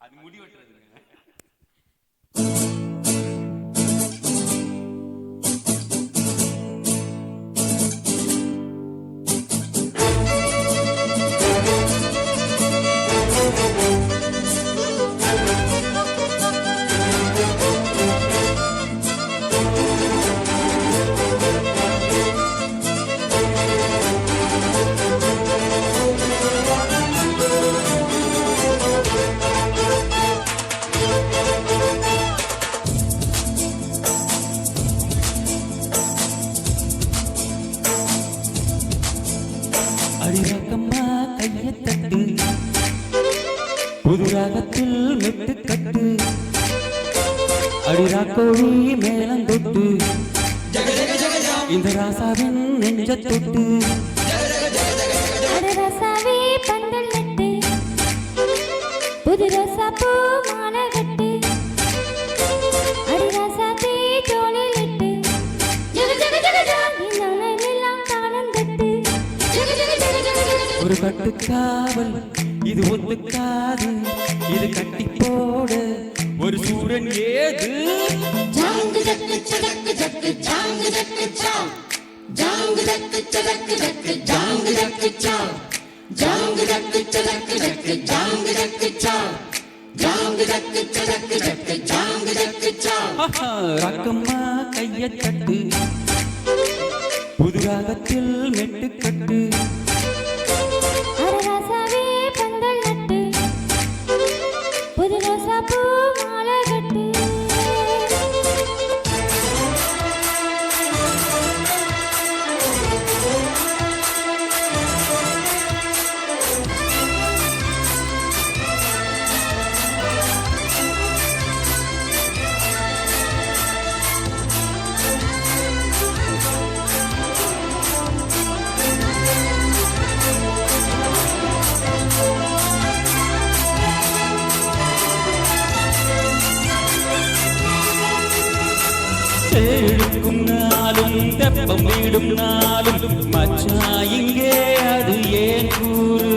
அது முடி வெட்டுறதுங்க. அடிரக்கம்மா கையத்தட்டு புது ராகத்தில் மெட்டுக்கட்டு அடிராக்கோழி மேலந்தொட்டு இந்த ராசாவின் நெஞ்சத்தொட்டு ரசாவே பந்தல் நட்டு புது ரோசா பூ மாலை கட்டு அடி ராசாவே தோளில் இட்டு எல்லாம் தாளம் தட்டு ஒரு கட்டுக்காவல் இது ஒத்துக்காது இது கட்டி போட ஒரு சூரன் ஏது ஜாங்கு ஜக்கு ஜக்கு ஜக்கு ஜாங்கு ஜக்கு ஜாங் ஜாங்கு ஜக்கு ஜக்கு ஜக்கு ஜாங்கு ஜக்கு ஜாங் ஜாங்கு ஜக்கு ஜக்கு ஜக்கு ஜாங்கு ஜக்கு ஜாங் ஜாங்கு ஜக்கு ஜக்கு ஜக்கு ஜாங்கு ஜக்கு ஜாங் ரக்கம்மா கையத்தட்டு புது ராகத்தில் மெட்டுக்கட்டு ரசாவே பந்தல் நட்டு புது ரோசா பூ மாலை கட்டு தேடுக்கும் நாளும் தெப்பம் வீடும் நாளும் மச்சா இங்கே அது ஏன் கூறு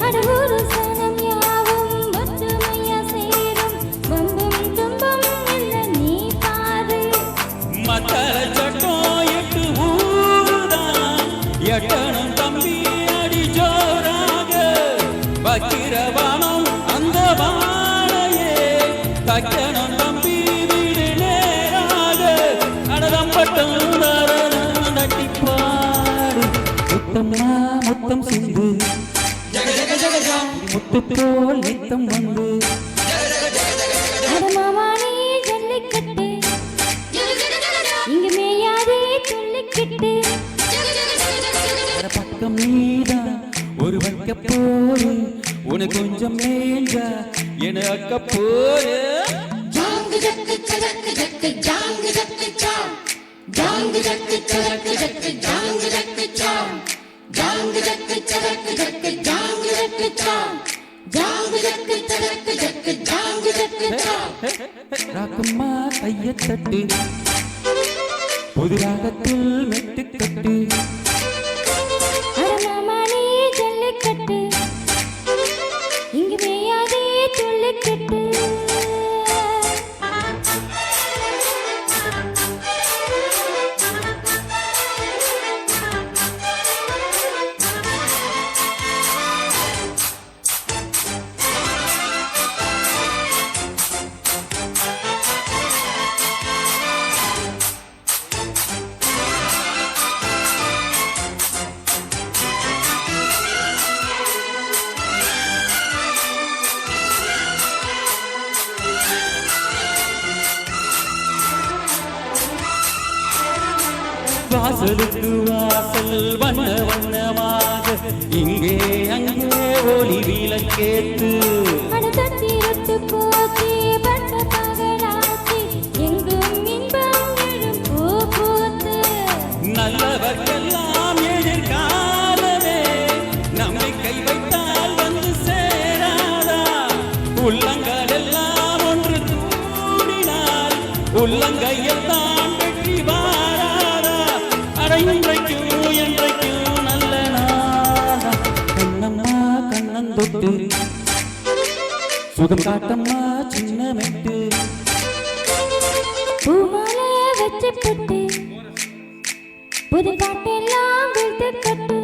அடவூரு சனம் யாவும் ஒற்றுமையா சேரும் வம்பும் துன்பம் இல்ல நீ பாரு மத்தள சட்டம் எட்டு ஊருதான் எட்டணும் தம்பி அடி ஜோராக வக்கிரவானம் அந்த வாழையே தக்கணும் தம்பி வீடு நேராக அடதம்பட்டம் நட்டிப்பாடு முத்தம்மா முத்தம் சிந்து முத்து போல் நித்தம் வந்து அடமாவானே ஜல்லிக்கட்டு இங்க மேயாதே துள்ளிக்கிட்டு பக்கம் நீதான் ஒரு வைக்க போரு உனக்கு கொஞ்சம் மேஞ்சா என அக்க போரு ஜாங்கு ஜக்கு ஜக்கு ஜக்கு ஜாங்கு ஜக்கு ஜாங் ஜாங்கு ஜக்கு ஜக்கு ஜக்கு ஜாங்கு ஜக்கு ஜாங் ஜாங்கு ஜக்கு ஜக்கு ஜக்கு ஜாங்கு ஜக்கு ஜாங் ஜாங்கு ஜக்கு ஜக்கு ஜக்கு ஜாங்கு ஜக்கு ஜாங் ராக்கம்மா கையத்தட்டு புது ராகத்தில் மெட்டுக்கட்டு அடமாமானே ஜல்லிக்கட்டு இங்க மேயாதே துள்ளிக்கிட்டு வாசலுக்கு வாசல் வண்ண வண்ணமாக இங்கே அங்கே ஒளி விளக்கேத்து அடதட்டி ஒட்டு போச்சு பட்ட பகலாச்சு எங்கும் இன்பம் எழும் பூ பூத்து நல்லவர்க்கெல்லாம் எதிர்காலமே நம்பிக்கை வைத்தால் வந்து சேராதா உள்ளங்கள் எல்லாம் ஒன்று கூடினால் உள்ளங்கையில் தான் வெற்றி வாராதா அட இன்றைக்கும் என்றைக்கும் நல்ல நாளா கண்ணம்மா கண்ணந்தொட்டு சுகம் காட்டம்மா சின்ன மெட்டு பூமாலைய வச்சு புட்டு புது பாட்டெல்லாம் விட்டு கட்டு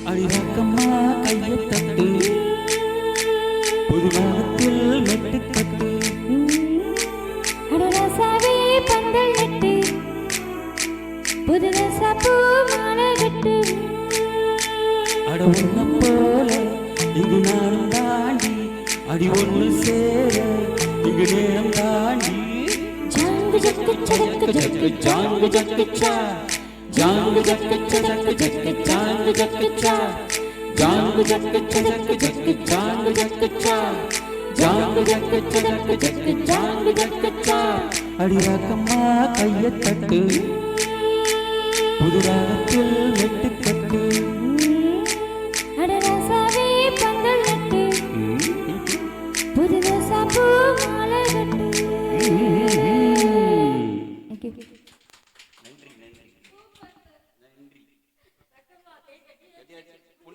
அடிவாக்கம்மா கையை தட்டு புது வானத்தில் மெட்டு கட்டு அடராசாவே பந்தல் நட்டு புது ரசா பூ மாலை கட்டு அட உன்ன போல இங்கு நானும் தாண்டி அடி ஒன்று சேர இங்கு நேரம் தாண்டி ஜாங்கு ஜக்கு சதக்கு ஜக்கு ஜாங்கு ஜக்கு சா ஜாங்கு ஜக்கு சதக்கு ஜக்கு ஜாங்கு ஜக்கு சா ஜாங்கு ஜக்கு சதக்கு ஜக்கு ஜாங்கு ஜக்கு சா ஜாங்கு ஜக்கு சதக்கு ஜக்கு ஜாங்கு ஜக்கு சா அடிவாக்கம்மா கையை தட்டு புது ராகத்தில் மெட்டு கட்டு அடராசாவே பந்தல் நட்டு புது ரசா பூ மாலை கட்டு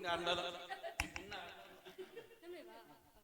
நன்றி